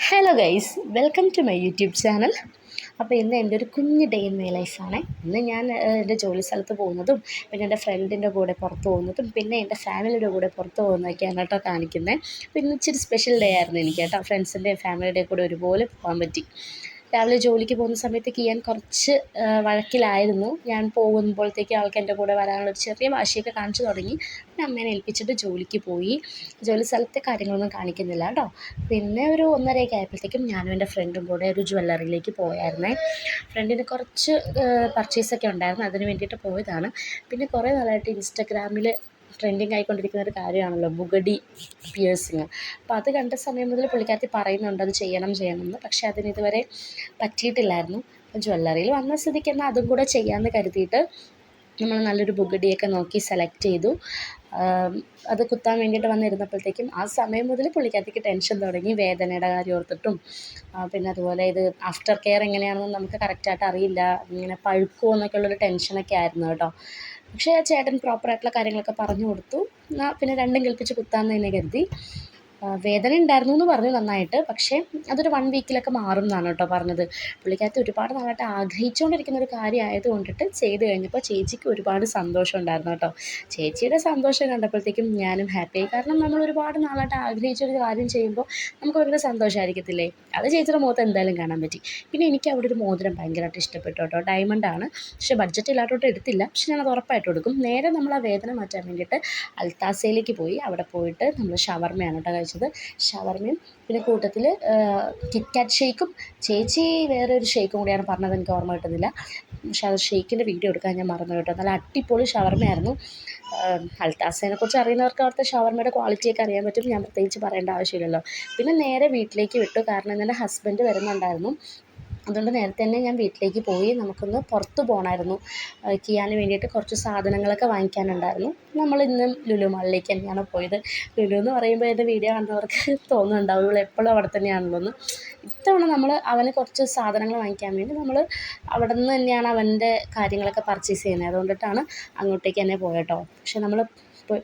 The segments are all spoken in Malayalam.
Hello guys, welcome to my YouTube channel. അപ്പോൾ ഇന്ന് എൻ്റെ ഒരു കുഞ്ഞ് ഡേ ഇൻ മൈ ലൈഫാണ്. ഇന്ന് ഞാൻ എൻ്റെ ജോലി സ്ഥലത്ത് പോകുന്നതും പിന്നെ എൻ്റെ ഫ്രണ്ടിൻ്റെ കൂടെ പുറത്ത് പോകുന്നതും പിന്നെ എൻ്റെ ഫാമിലിയുടെ കൂടെ പുറത്ത് പോകുന്നതൊക്കെയാണ് കേട്ടോ കാണിക്കുന്നത്. അപ്പോൾ ഇന്ന് ഇച്ചിരി സ്പെഷ്യൽ ഡേ ആയിരുന്നു എനിക്ക് കേട്ടോ. ഫ്രണ്ട്സിൻ്റെയും ഫാമിലിയുടെയും കൂടെ ഒരുപോലെ പോകാൻ പറ്റി. രാവിലെ ജോലിക്ക് പോകുന്ന സമയത്ത് കിയാൻ കുറച്ച് വഴക്കിലായിരുന്നു. ഞാൻ പോകുമ്പോഴത്തേക്ക് ആൾക്ക് എൻ്റെ കൂടെ വരാനുള്ളൊരു ചെറിയ വാശിയൊക്കെ കാണിച്ചു തുടങ്ങി. പിന്നെ അമ്മേനെ ഏൽപ്പിച്ചിട്ട് ജോലിക്ക് പോയി. ജോലി സ്ഥലത്തെ കാര്യങ്ങളൊന്നും കാണിക്കുന്നില്ല കേട്ടോ. പിന്നെ ഒരു 1:30 ആയപ്പോഴത്തേക്കും ഞാനും എൻ്റെ ഫ്രണ്ടും കൂടെ ഒരു ജ്വല്ലറിയിലേക്ക് പോയായിരുന്നേ. ഫ്രണ്ടിന് കുറച്ച് പർച്ചേസൊക്കെ ഉണ്ടായിരുന്നു, അതിന് വേണ്ടിയിട്ട് പോയതാണ്. പിന്നെ കുറേ നാളായിട്ട് ഇൻസ്റ്റഗ്രാമിൽ ട്രെൻഡിങ് ആയിക്കൊണ്ടിരിക്കുന്ന ഒരു കാര്യമാണല്ലോ ബുഗഡി പിയേഴ്സിങ്. അപ്പോൾ അത് കണ്ട സമയം മുതൽ പുള്ളിക്കാരത്തി പറയുന്നുണ്ട് അത് ചെയ്യണം എന്ന്. പക്ഷേ അതിനിതുവരെ പറ്റിയിട്ടില്ലായിരുന്നു. ജ്വല്ലറിയിൽ വന്ന സ്ഥിതിക്ക് എന്നാൽ അതും കൂടെ ചെയ്യാമെന്ന് കരുതിയിട്ട് നമ്മൾ നല്ലൊരു ബുഗഡിയൊക്കെ നോക്കി സെലക്ട് ചെയ്തു. അത് കുത്താൻ വേണ്ടിയിട്ട് വന്നിരുന്നപ്പോഴത്തേക്കും ആ സമയം മുതൽ പുള്ളിക്കാരത്തിക്ക് ടെൻഷൻ തുടങ്ങി, വേദനയുടെ കാര്യം ഓർത്തിട്ടും. പിന്നെ അതുപോലെ ഇത് ആഫ്റ്റർ കെയർ എങ്ങനെയാണെന്ന് നമുക്ക് കറക്റ്റായിട്ട് അറിയില്ല, ഇങ്ങനെ പഴുക്കുമോ എന്നൊക്കെ ഉള്ളൊരു ടെൻഷനൊക്കെ ആയിരുന്നു കേട്ടോ. പക്ഷേ ചേട്ടൻ പ്രോപ്പറായിട്ടുള്ള കാര്യങ്ങളൊക്കെ പറഞ്ഞു കൊടുത്തു. എന്നാൽ പിന്നെ രണ്ടും കൽപ്പിച്ച് കുത്താമെന്ന് തന്നെ കരുതി. വേദന ഉണ്ടായിരുന്നു എന്ന് പറഞ്ഞു നന്നായിട്ട്. പക്ഷേ അതൊരു 1 വീക്കിലൊക്കെ മാറും എന്നാണ് കേട്ടോ പറഞ്ഞത്. പുള്ളിക്കാരത്തി ഒരുപാട് നാളായിട്ട് ആഗ്രഹിച്ചുകൊണ്ടിരിക്കുന്ന ഒരു കാര്യമായത് കൊണ്ടിട്ട് ചെയ്ത് കഴിഞ്ഞപ്പോൾ ചേച്ചിക്ക് ഒരുപാട് സന്തോഷം ഉണ്ടായിരുന്നു കേട്ടോ. ചേച്ചിയുടെ സന്തോഷം കണ്ടപ്പോഴത്തേക്കും ഞാനും ഹാപ്പിയായി. കാരണം നമ്മൾ ഒരുപാട് നാളായിട്ട് ആഗ്രഹിച്ചൊരു കാര്യം ചെയ്യുമ്പോൾ നമുക്ക് ഭയങ്കര സന്തോഷമായിരിക്കത്തില്ലേ. അത് ചേച്ചിയുടെ മുഖത്ത് എന്തായാലും കാണാൻ പറ്റി. പിന്നെ എനിക്ക് അവിടെ ഒരു മോതിരം ഭയങ്കരമായിട്ട് ഇഷ്ടപ്പെട്ടു കേട്ടോ. ഡയമണ്ടാണ്, പക്ഷേ ബഡ്ജറ്റ് ഇല്ലാത്തോട്ട് എടുത്തില്ല. പക്ഷെ ഞാനത് ഉറപ്പായിട്ട് കൊടുക്കും. നേരെ നമ്മൾ ആ വേദന മാറ്റാൻ വേണ്ടിയിട്ട് അൽത്താസയിലേക്ക് പോയി. അവിടെ പോയിട്ട് നമ്മൾ ഷവർമയാണ് കേട്ടോ കഴിച്ചത്. ഷവർമയും പിന്നെ കൂട്ടത്തിൽ കിറ്റ്കാറ്റ് ഷേക്കും. ചേച്ചി വേറെ ഒരു ഷേക്കും കൂടിയാണ് പറഞ്ഞത്, എനിക്ക് ഓർമ്മ കിട്ടുന്നില്ല. പക്ഷേ അത് ഷേക്കിൻ്റെ വീഡിയോ എടുക്കാൻ ഞാൻ മറന്നു കേട്ടോ. നല്ല അടിപൊളി ഷവർമയായിരുന്നു. അൽത്താസേനെക്കുറിച്ച് അറിയുന്നവർക്ക് അവിടുത്തെ ഷവർമയുടെ ക്വാളിറ്റിയൊക്കെ അറിയാൻ പറ്റും, ഞാൻ പ്രത്യേകിച്ച് പറയേണ്ട ആവശ്യമില്ലല്ലോ. പിന്നെ നേരെ വീട്ടിലേക്ക് വിട്ടു. കാരണം എൻ്റെ ഹസ്ബൻഡ് വരുന്നുണ്ടായിരുന്നു. അതുകൊണ്ട് നേരത്തെ തന്നെ ഞാൻ വീട്ടിലേക്ക് പോയി. നമുക്കൊന്ന് പുറത്ത് പോകണമായിരുന്നു. കിയാന് വേണ്ടിയിട്ട് കുറച്ച് സാധനങ്ങളൊക്കെ വാങ്ങിക്കാനുണ്ടായിരുന്നു. നമ്മൾ ഇന്നും ലുലു മാളിലേക്ക് തന്നെയാണ് പോയത്. ലുലു എന്ന് പറയുമ്പോൾ എൻ്റെ വീഡിയോ കാണുന്നവർക്ക് തോന്നുന്നുണ്ടാവും ഇവൾ എപ്പോഴും അവിടെ തന്നെയാണല്ലോ എന്ന്. ഇത്തവണ നമ്മൾ അവന് കുറച്ച് സാധനങ്ങൾ വാങ്ങിക്കാൻ വേണ്ടി നമ്മൾ അവിടെ നിന്ന് തന്നെയാണ് അവൻ്റെ കാര്യങ്ങളൊക്കെ പർച്ചേസ് ചെയ്യുന്നത്. അതുകൊണ്ടിട്ടാണ് അങ്ങോട്ടേക്ക് തന്നെ പോയത്. പക്ഷേ നമ്മൾ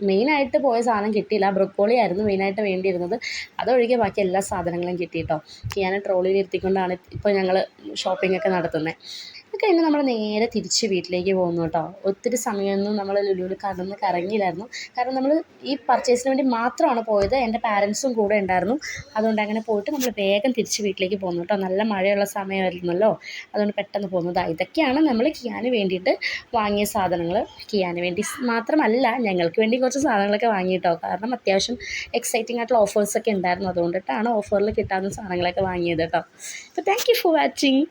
മെയിനായിട്ട് പോയ സാധനം കിട്ടിയില്ല. ബ്രൊക്കോളി ആയിരുന്നു മെയിനായിട്ട് വേണ്ടിയിരുന്നത്. അതൊഴികെ ബാക്കി എല്ലാ സാധനങ്ങളും കിട്ടി കേട്ടോ. ഞാൻ ട്രോളിയിൽ ഇരുത്തിക്കൊണ്ടാണ് ഇപ്പോൾ ഞങ്ങൾ ഷോപ്പിങ്ങൊക്കെ നടത്തുന്നത്. അത് കഴിഞ്ഞ് നമ്മൾ നേരെ തിരിച്ച് വീട്ടിലേക്ക് പോകുന്നു കേട്ടോ. ഒത്തിരി സമയമൊന്നും നമ്മൾ ലുലുവിൽ കറങ്ങിയില്ലായിരുന്നു. കാരണം നമ്മൾ ഈ പർച്ചേസിന് വേണ്ടി മാത്രമാണ് പോയത്. എൻ്റെ പാരൻസും കൂടെ ഉണ്ടായിരുന്നു. അതുകൊണ്ട് അങ്ങനെ പോയിട്ട് നമ്മൾ വേഗം തിരിച്ച് വീട്ടിലേക്ക് പോകുന്നു കേട്ടോ. നല്ല മഴയുള്ള സമയമായിരുന്നല്ലോ, അതുകൊണ്ട് പെട്ടെന്ന് പോകുന്നത്. ഇതൊക്കെയാണ് നമ്മൾ കിയാന് വേണ്ടിയിട്ട് വാങ്ങിയ സാധനങ്ങൾ. കിയാന് വേണ്ടി മാത്രമല്ല, ഞങ്ങൾക്ക് വേണ്ടി കുറച്ച് സാധനങ്ങളൊക്കെ വാങ്ങി കേട്ടോ. കാരണം അത്യാവശ്യം എക്സൈറ്റിംഗ് ആയിട്ടുള്ള ഓഫേഴ്സൊക്കെ ഉണ്ടായിരുന്നു. അതുകൊണ്ടിട്ടാണ് ഓഫറിൽ കിട്ടാവുന്ന സാധനങ്ങളൊക്കെ വാങ്ങിയത് കേട്ടോ. അപ്പോൾ താങ്ക് യു ഫോർ വാച്ചിങ്.